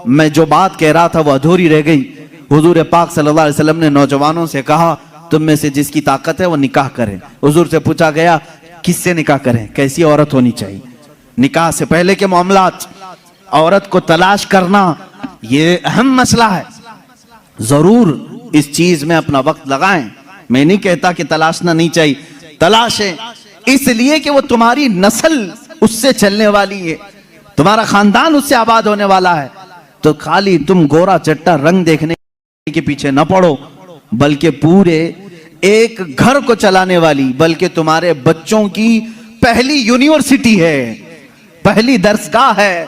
मैं जो बात कह रहा था वो अधूरी रह गई। हुजूर पाक सल्लल्लाहु अलैहि वसल्लम ने नौजवानों से कहा तुम में से जिसकी ताकत है वो निकाह करे। हुजूर से पूछा गया किससे निकाह करें, कैसी औरत होनी चाहिए। निकाह से पहले के मामलात, औरत को तलाश करना ये अहम मसला है। जरूर इस चीज में अपना वक्त लगाएं। मैं नहीं कहता कि तलाशना नहीं चाहिए, तलाशें, इसलिए कि वो तुम्हारी नस्ल उससे चलने वाली है, तुम्हारा खानदान उससे आबाद होने वाला है। तो खाली तुम गोरा चट्टा रंग देखने के पीछे न पड़ो, बल्कि पूरे एक घर को चलाने वाली, बल्कि तुम्हारे बच्चों की पहली यूनिवर्सिटी है, पहली दरसगाह है।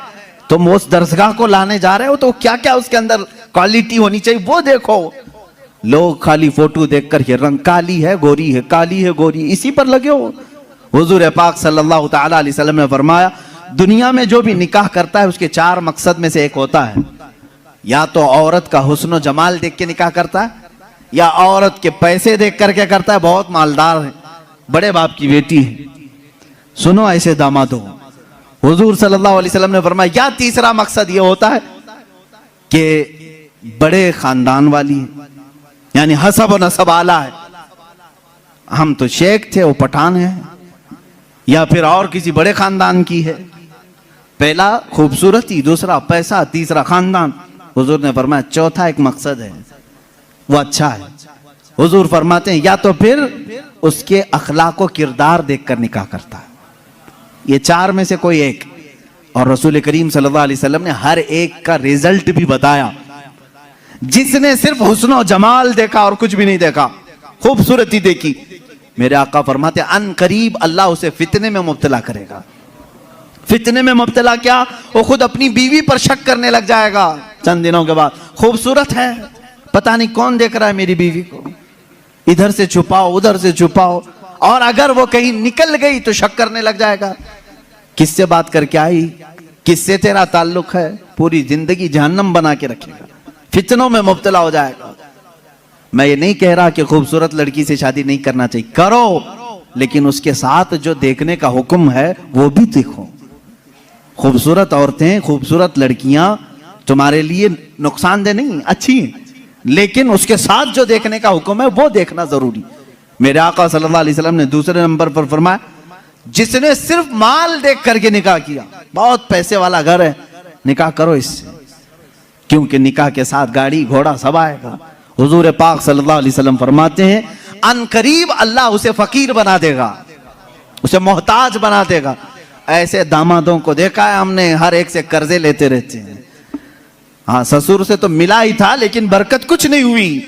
तुम उस दरसगाह को लाने जा रहे हो तो क्या क्या उसके अंदर क्वालिटी होनी चाहिए वो देखो। लोग खाली फोटो देखकर ये रंग काली है गोरी है, काली है गोरी, इसी पर लगे हो। हुजूर पाक सल्लल्लाहु तआला अलैहि वसल्लम ने फरमाया दुनिया में जो भी निकाह करता है उसके 4 मकसद में से एक होता है, या तो औरत का हुस्न और जमाल देख के निकाह करता है, या औरत के पैसे देख करके करता है, बहुत मालदार है, बड़े बाप की बेटी है, सुनो ऐसे दामाद हो। हुजूर सल्लल्लाहु अलैहि वसल्लम ने फरमाया या तीसरा मकसद यह होता है कि बड़े खानदान वाली है, यानी हसब और नसब आला है, हम तो शेख थे वो पठान है, या फिर और किसी बड़े खानदान की है। पहला खूबसूरती, दूसरा पैसा, तीसरा खानदान। हुजूर ने फरमाया चौथा एक मकसद है वो अच्छा है। हुजूर फरमाते हैं या तो फिर उसके अखलाक व किरदार देखकर निकाह करता है, ये 4 में से कोई एक। और रसूल करीम सल्लल्लाहु अलैहि वसल्लम ने हर एक का रिजल्ट भी बताया। जिसने सिर्फ हुस्न और जमाल देखा और कुछ भी नहीं देखा, खूबसूरती देखी, मेरे आका फरमाते अन करीब अल्लाह उसे फितने में मुब्तला करेगा। फितने में मुब्तला क्या, वो खुद अपनी बीवी पर शक करने लग जाएगा चंद दिनों के बाद। खूबसूरत है, पता नहीं कौन देख रहा है मेरी बीवी को, इधर से छुपाओ उधर से छुपाओ, और अगर वो कहीं निकल गई तो शक करने लग जाएगा किससे बात करके आई, किससे तेरा ताल्लुक है, पूरी जिंदगी जहन्नम बना के रखेगा, फितनों में मुब्तला हो जाएगा। मैं ये नहीं कह रहा कि खूबसूरत लड़की से शादी नहीं करना चाहिए, करो, लेकिन उसके साथ जो देखने का हुक्म है वो भी देखो। खूबसूरत औरतें, खूबसूरत लड़कियां तुम्हारे लिए नुकसानदेह नहीं, अच्छी हैं, लेकिन उसके साथ जो देखने का हुक्म है वो देखना जरूरी। मेरे आका सल्लल्लाहु अलैहि वसल्लम ने दूसरे नंबर पर फरमाया जिसने सिर्फ माल देख करके निकाह किया, बहुत पैसे वाला घर है, निकाह करो इससे, क्योंकि निकाह के साथ गाड़ी घोड़ा सब आएगा। हुजूर पाक सल्लल्लाहु अलैहि वसल्लम फरमाते हैं अन करीब अल्लाह उसे फकीर बना देगा, उसे मोहताज बना देगा। ऐसे दामादों को देखा है हमने, हर एक से कर्जे लेते रहते हैं। हाँ, ससुर से तो मिला ही था लेकिन बरकत कुछ नहीं हुई,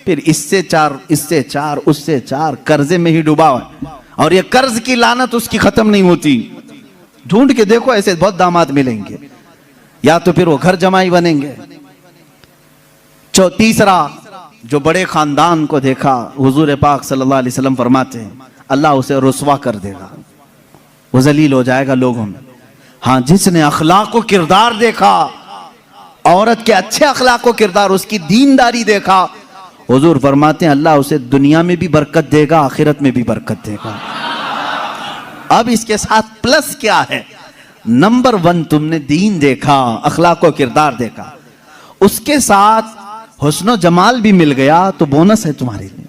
फिर इससे 4 इससे 4 उससे 4 कर्जे में ही डूबा है, और ये कर्ज की लानत उसकी खत्म नहीं होती। ढूंढ के देखो ऐसे बहुत दामाद मिलेंगे, या तो फिर वो घर जमाई बनेंगे। तीसरा जो बड़े खानदान को देखा, हुजूर पाक सल्लल्लाहु अलैहि वसल्लम फरमाते हैं अल्लाह उसे रुस्वा कर देगा, वो जलील हो जाएगा लोगों में। हाँ, जिसने अखलाक व किरदार देखा, औरत के अच्छे अखलाक व किरदार, उसकी दीनदारी देखा, हुजूर फरमाते हैं अल्लाह उसे दुनिया में भी बरकत देगा, आखिरत में भी बरकत देगा। अब इसके साथ प्लस क्या है, नंबर 1 तुमने दीन देखा, अखलाक व किरदार देखा, उसके साथ हुस्न जमाल भी मिल गया तो बोनस है तुम्हारे लिए,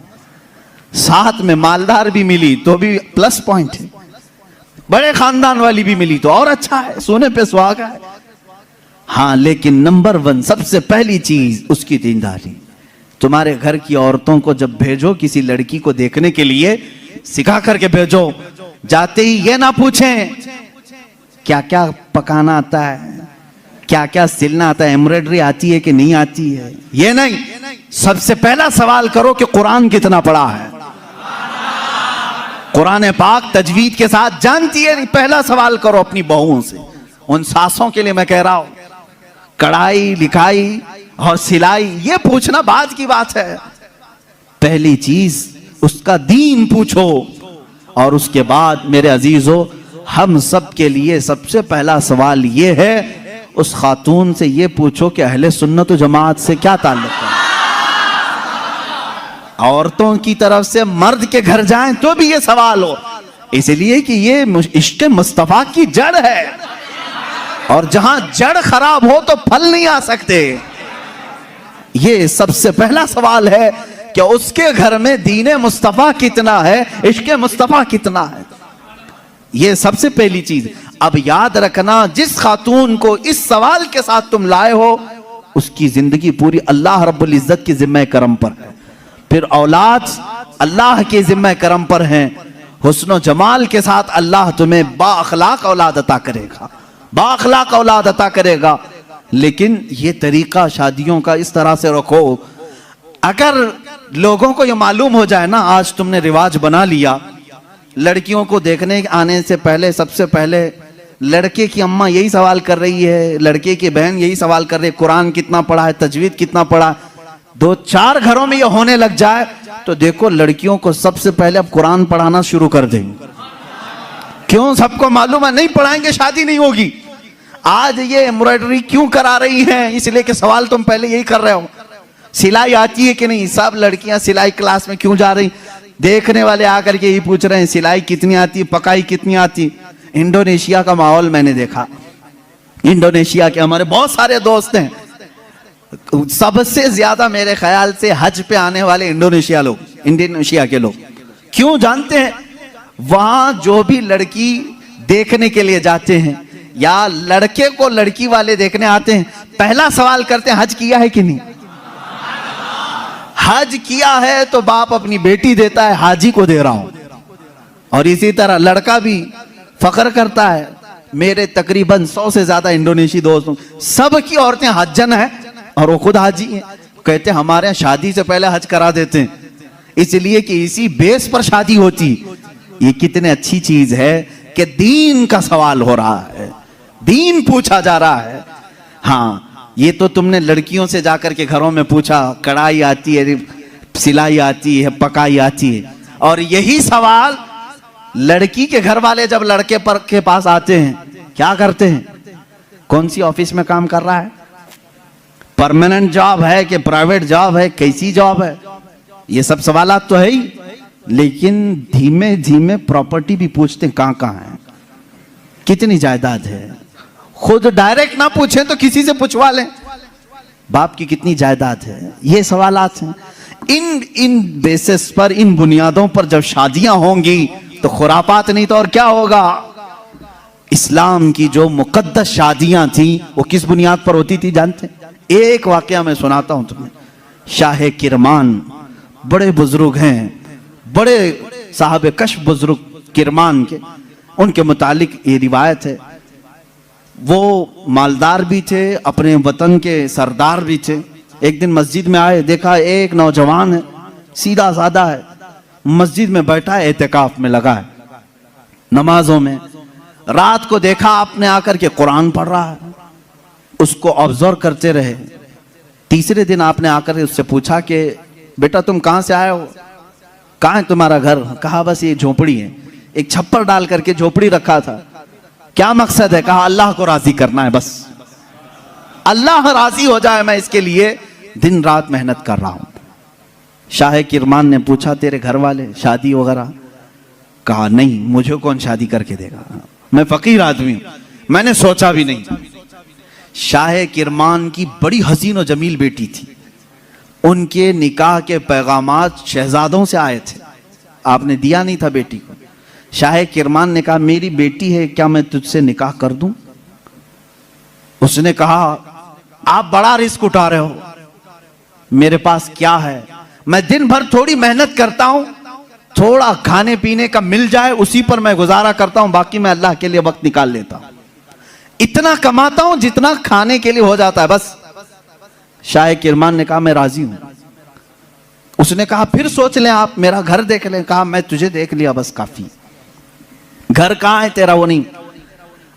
साथ में मालदार भी मिली तो भी प्लस पॉइंट है, बड़े खानदान वाली भी मिली तो और अच्छा है, सोने पे सुहागा है। हाँ, लेकिन नंबर 1 सबसे पहली चीज उसकी दीनदारी। तुम्हारे घर की औरतों को जब भेजो किसी लड़की को देखने के लिए, सिखा करके भेजो, जाते ही ये ना पूछें क्या क्या पकाना आता है, क्या क्या सिलना आता है, एम्ब्रॉयडरी आती है कि नहीं आती है, ये नहीं, सबसे पहला सवाल करो कि कुरान कितना पढ़ा है, कुरान पाक तजवीद के साथ जानती है नहीं, पहला सवाल करो अपनी बहुओं से। उन सासों के लिए मैं कह रहा हूं, कढ़ाई लिखाई और सिलाई ये पूछना बाद की बात है, पहली चीज उसका दीन पूछो। और उसके बाद मेरे अजीजों, हम सब के लिए सबसे पहला सवाल ये है, उस खातून से ये पूछो कि अहले सुन्नत व जमात से क्या ताल्लुक है। औरतों की तरफ से मर्द के घर जाएं तो भी ये सवाल हो, इसलिए कि ये इश्क़ मुस्तफा की जड़ है। और जहां जड़ खराब हो तो फल नहीं आ सकते। ये सबसे पहला सवाल है कि उसके घर में दीने मुस्तफा कितना है, इश्क़े मुस्तफा कितना है। ये सबसे पहली चीज। अब याद रखना, जिस खातून को इस सवाल के साथ तुम लाए हो, उसकी जिंदगी पूरी अल्लाह रब्बुल इज्जत के जिम्मे करम पर है। फिर औलाद अल्लाह के जिम्मे करम पर है। हुस्न जमाल के साथ अल्लाह तुम्हें बाअखलाक औलाद अता करेगा, बाअखलाक औलाद अता करेगा। लेकिन ये तरीका शादियों का इस तरह से रखो, अगर लोगों को ये मालूम हो जाए ना, आज तुमने रिवाज बना लिया, लड़कियों को देखने आने से पहले सबसे पहले लड़के की अम्मा यही सवाल कर रही है, लड़के की बहन यही सवाल कर रही है, कुरान कितना पढ़ा है, तजवीद कितना पढ़ा है। 2-4 घरों में ये होने लग जाए तो देखो लड़कियों को सबसे पहले अब कुरान पढ़ाना शुरू कर देंगे। क्यों? सबको मालूम है नहीं पढ़ाएंगे शादी नहीं होगी। आज ये एम्ब्रॉयडरी क्यों करा रही हैं? इसलिए कि सवाल तुम पहले यही कर रहे हो, सिलाई आती है कि नहीं। सब लड़कियां सिलाई क्लास में क्यों जा रही? देखने वाले आकर के यही पूछ रहे हैं सिलाई कितनी आती, पकाई कितनी आती। इंडोनेशिया का माहौल मैंने देखा, इंडोनेशिया के हमारे बहुत सारे दोस्त हैं, सबसे ज्यादा मेरे ख्याल से हज पे आने वाले इंडोनेशिया के लोग। क्यों जानते हैं? वहां जो भी लड़की देखने के लिए जाते हैं या लड़के को लड़की वाले देखने आते हैं, पहला सवाल करते हैं हज किया है कि नहीं। हज किया है तो बाप अपनी बेटी देता है, हाजी को दे रहा हूं। और इसी तरह लड़का भी फख्र करता है, मेरे तकरीबन 100 से ज्यादा इंडोनेशी दोस्तों, सबकी औरतें हज्जन है और वो खुद हाजी हैं। कहते हैं हमारे यहाँ शादी से पहले हज करा देते हैं, इसलिए कि इसी बेस पर शादी होती। ये कितने अच्छी चीज है कि दीन का सवाल हो रहा है, दीन पूछा जा रहा है। हाँ, ये तो तुमने लड़कियों से जाकर के घरों में पूछा, कढ़ाई आती है, सिलाई आती है, पकाई आती है। और यही सवाल लड़की के घर वाले जब लड़के पर के पास आते हैं, क्या करते हैं? कौन सी ऑफिस में काम कर रहा है, परमानेंट जॉब है कि प्राइवेट जॉब है, कैसी जॉब है, ये सब सवालात तो है ही। लेकिन धीमे धीमे प्रॉपर्टी भी पूछते हैं, कहां कहां है, कितनी जायदाद है। खुद डायरेक्ट ना पूछें तो किसी से पूछवा लें, बाप की कितनी जायदाद है। ये सवालात हैं। इन बेसिस पर, इन बुनियादों पर जब शादियां होंगी तो खुरापात नहीं तो और क्या होगा। इस्लाम की जो मुकद्दस शादियां थी वो किस बुनियाद पर होती थी जानते? एक वाकया मैं सुनाता हूं तुम्हें। शाह किरमान बड़े बुजुर्ग हैं, बड़े साहब कश बुजुर्ग किरमान के, उनके मुतालिक ये रिवायत है। वो मालदार भी थे, अपने वतन के सरदार भी थे। एक दिन मस्जिद में आए, देखा एक नौजवान है, सीधा साधा है, मस्जिद में बैठा है, एहतिकाफ में लगा है, नमाजों में। रात को देखा आपने आकर के कुरान पढ़ रहा है, उसको ऑब्जर्व करते रहे। तीसरे दिन आपने आकर के उससे पूछा कि बेटा तुम कहां से आए हो, कहां है तुम्हारा घर? कहा बस ये झोपड़ी है। एक छप्पर डाल करके झोपड़ी रखा था। क्या मकसद है? कहा अल्लाह को राजी करना है, बस अल्लाह राजी हो जाए, मैं इसके लिए दिन रात मेहनत कर रहा हूं। शाह किरमान ने पूछा तेरे घर वाले शादी वगैरह? कहा नहीं, मुझे कौन शादी करके देगा, मैं फकीर आदमी हूं, मैंने सोचा भी नहीं। शाह किरमान की बड़ी हसीन और जमील बेटी थी, उनके निकाह के पैगामात शहजादों से आए थे, आपने दिया नहीं था बेटी को। शाह किरमान ने कहा मेरी बेटी है, क्या मैं तुझसे निकाह कर दूं? उसने कहा आप बड़ा रिस्क उठा रहे हो, मेरे पास क्या है, मैं दिन भर थोड़ी मेहनत करता हूं, थोड़ा खाने पीने का मिल जाए उसी पर मैं गुजारा करता हूं, बाकी मैं अल्लाह के लिए वक्त निकाल लेता हूं, इतना कमाता हूं जितना खाने के लिए हो जाता है बस। शाह किरमान ने कहा मैं राजी हूं। उसने कहा फिर सोच लें, आप मेरा घर देख लें। कहा मैं तुझे देख लिया बस काफी, घर कहां है तेरा वो नहीं।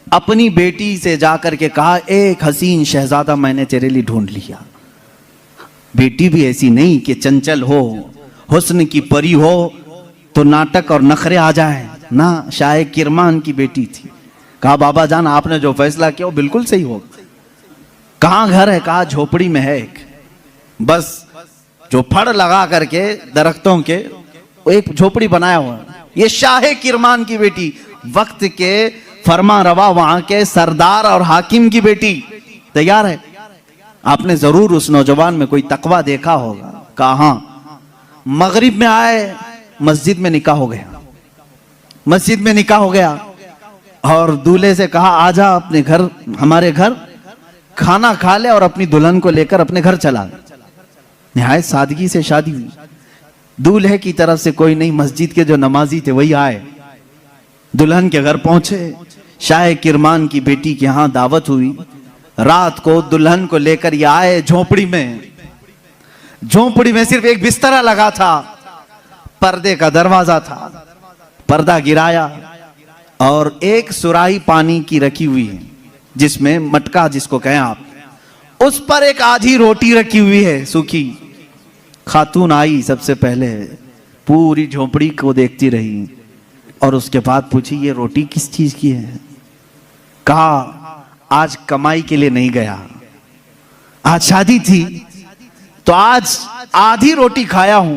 अपनी बेटी से जाकर के कहा एक हसीन शहजादा मैंने तेरे लिए ढूंढ लिया। बेटी भी ऐसी नहीं कि चंचल हो, हुस्न की परी हो तो नाटक और नखरे आ जाए ना, शाह किरमान की बेटी थी। कहा बाबा जान आपने जो फैसला किया वो बिल्कुल सही होगा। कहां घर है? कहा झोपड़ी में है एक, बस जो फड़ लगा करके दरख्तों के एक झोपड़ी बनाया हुआ। ये शाह किरमान की बेटी वक्त के फरमा रवा वहां के सरदार और हाकिम की बेटी तैयार है। आपने जरूर उस नौजवान में कोई तकवा देखा होगा। कहा मगरिब में आए, मस्जिद में निकाह हो गया, मस्जिद में निकाह हो गया और दूल्हे से कहा आजा अपने घर, हमारे घर खाना खा ले और अपनी दुल्हन को लेकर अपने घर चला। निहायत सादगी से शादी हुई। दूल्हे की तरफ से कोई नहीं, मस्जिद के जो नमाजी थे वही आए, दुल्हन के घर पहुंचे। शाह किरमान की बेटी के यहां दावत हुई। रात को दुल्हन को लेकर ये आए झोपड़ी में। झोपड़ी में सिर्फ एक बिस्तरा लगा था, पर्दे का दरवाजा था, पर्दा गिराया और एक सुराही पानी की रखी हुई है, जिसमें मटका जिसको कहें आप, उस पर एक आधी रोटी रखी हुई है सूखी। खातून आई, सबसे पहले पूरी झोपड़ी को देखती रही और उसके बाद पूछी ये रोटी किस चीज की है। कहा आज कमाई के लिए नहीं गया, आज शादी थी तो आज आधी रोटी खाया हूं,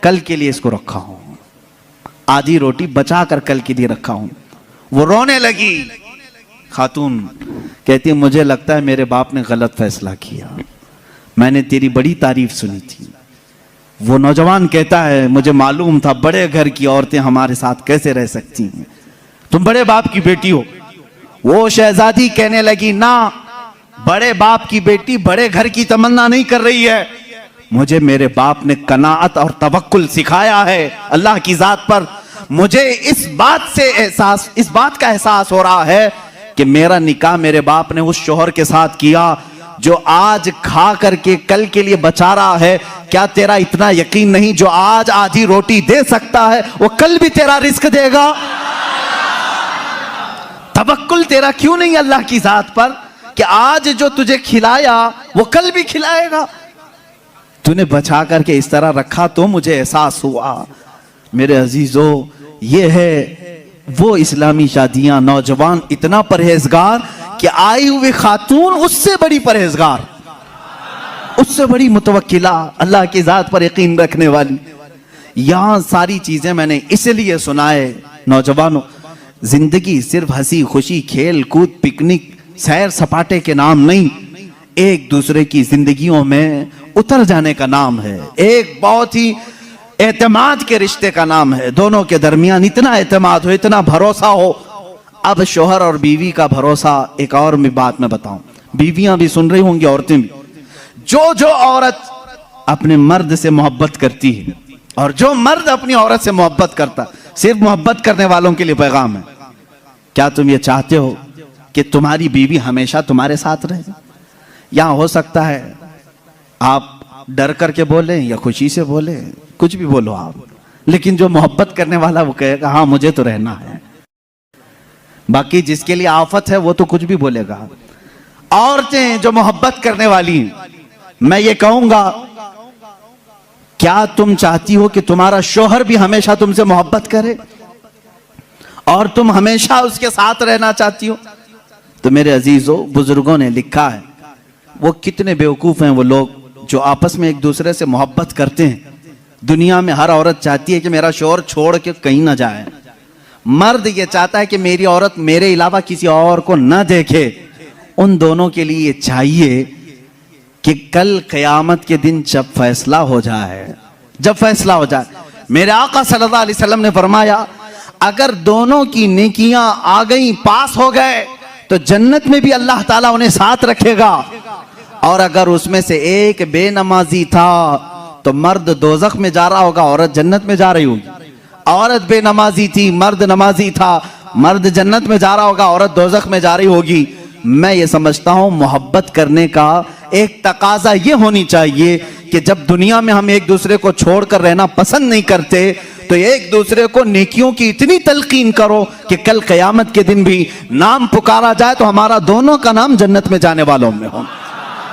कल के लिए इसको रखा हूं, आधी रोटी बचा कर कल के लिए रखा हूं। वो रोने लगी। खातून कहती मुझे लगता है मेरे बाप ने गलत फैसला किया, मैंने तेरी बड़ी तारीफ सुनी थी। वो नौजवान कहता है मुझे मालूम था बड़े घर की औरतें हमारे साथ कैसे रह सकती हैं, तुम बड़े बाप की बेटी हो। वो शहजादी कहने लगी ना, बड़े बाप की बेटी बड़े घर की तमन्ना नहीं कर रही है, मुझे मेरे बाप ने कनाअत और तवक्कुल सिखाया है अल्लाह की जात पर। मुझे इस बात का एहसास हो रहा है कि मेरा निकाह मेरे बाप ने उस शोहर के साथ किया जो आज खा करके कल के लिए बचा रहा है। क्या तेरा इतना यकीन नहीं जो आज आधी रोटी दे सकता है वो कल भी तेरा रिस्क देगा? तवक्कुल तेरा क्यों नहीं अल्लाह की जात पर कि आज जो तुझे खिलाया वो कल भी खिलाएगा? तूने बचा करके इस तरह रखा तो मुझे एहसास हुआ। मेरे अजीजों, ये है वो इस्लामी शादियां, नौजवान इतना परहेजगार कि आई हुई खातून उससे बड़ी परहेजगार, उससे बड़ी मुतवक्किला, अल्लाह की जात पर यकीन रखने वाली। यहां सारी चीजें मैंने इसलिए सुनाए नौजवानों, जिंदगी सिर्फ हंसी खुशी खेल कूद पिकनिक सैर सपाटे के नाम नहीं, एक दूसरे की जिंदगियों में उतर जाने का नाम है। एक बहुत ही एतमाद के रिश्ते का नाम है। दोनों के दरमियान इतना एतमाद हो, इतना भरोसा हो। अब शोहर और बीवी का भरोसा, एक और भी बात मैं बताऊं, बीवियां भी सुन रही होंगी, औरतें भी। जो औरत अपने मर्द से मोहब्बत करती है और जो मर्द अपनी औरत से मोहब्बत करता, सिर्फ मोहब्बत करने वालों के लिए पैगाम है, क्या तुम ये चाहते हो कि तुम्हारी बीवी हमेशा तुम्हारे साथ रहे? यहां हो सकता है आप डर करके बोले या खुशी से बोले, कुछ भी बोलो आप, लेकिन जो मोहब्बत करने वाला वो कहेगा हाँ मुझे तो रहना है। बाकी जिसके लिए आफत है वो तो कुछ भी बोलेगा। औरतें जो मोहब्बत करने वाली, मैं ये कहूंगा, क्या तुम चाहती हो कि तुम्हारा शौहर भी हमेशा तुमसे मोहब्बत करे और तुम हमेशा उसके साथ रहना चाहती हो? तो मेरे अजीजों, बुजुर्गों ने लिखा है, वो कितने बेवकूफ हैं वो लोग जो आपस में एक दूसरे से मोहब्बत करते हैं। दुनिया में हर औरत चाहती है कि मेरा शौहर छोड़ के कहीं ना जाए। मर्द ये चाहता है कि मेरी औरत मेरे अलावा किसी और को न देखे। उन दोनों के लिए चाहिए कि कल क़यामत के दिन जब फैसला हो जाए, जब फैसला हो जाए, मेरे आका सल्लल्लाहु अलैहि वसल्लम ने फरमाया, अगर दोनों की नेकियां आ गई, पास हो गए, तो जन्नत में भी अल्लाह ताला उन्हें साथ रखेगा। और अगर उसमें से एक बेनमाजी था तो मर्द दोजख में जा रहा होगा, औरत जन्नत में जा रही होगी। औरत बेनमाजी थी, मर्द नमाजी था, मर्द जन्नत में जा रहा होगा, औरत दोजख में जा रही होगी। मैं ये समझता हूं मोहब्बत करने का एक तकाजा ये होनी चाहिए कि जब दुनिया में हम एक दूसरे को छोड़कर रहना पसंद नहीं करते, तो एक दूसरे को नेकियों की इतनी तलकीन करो कि कल क़यामत के दिन भी नाम पुकारा जाए तो हमारा दोनों का नाम जन्नत में जाने वालों में हो।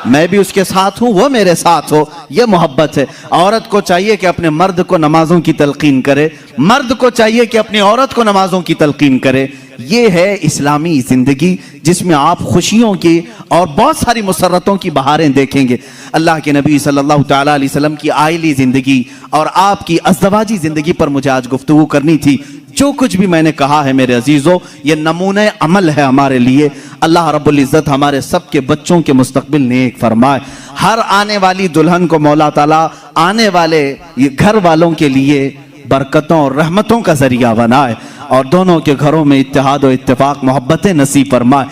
मैं भी उसके साथ हूं, वो मेरे साथ हो, ये मोहब्बत है। औरत को चाहिए कि अपने मर्द को नमाजों की तलकीन करे, मर्द को चाहिए कि अपनी औरत को नमाजों की तलकीन करे। ये है इस्लामी जिंदगी, जिसमें आप खुशियों की और बहुत सारी मुसर्रतों की बहारें देखेंगे। अल्लाह के नबी सल्लल्लाहु तआला अलैहि वसल्लम की आइली जिंदगी और आपकी अज़दवाजी जिंदगी पर मुझे आज गुफ्तगू करनी थी। जो कुछ भी मैंने कहा है मेरे अजीजों, ये नमूने अमल है हमारे लिए। अल्लाह रब्बुल इज़्ज़त हमारे सबके बच्चों के मुस्तकबिल नेक फरमाए। हर आने वाली दुल्हन को मौला ताला आने वाले ये घर वालों के लिए बरकतों और रहमतों का जरिया बनाए और दोनों के घरों में इत्तेहाद और इत्तेफाक मोहब्बतें नसीब फरमाए।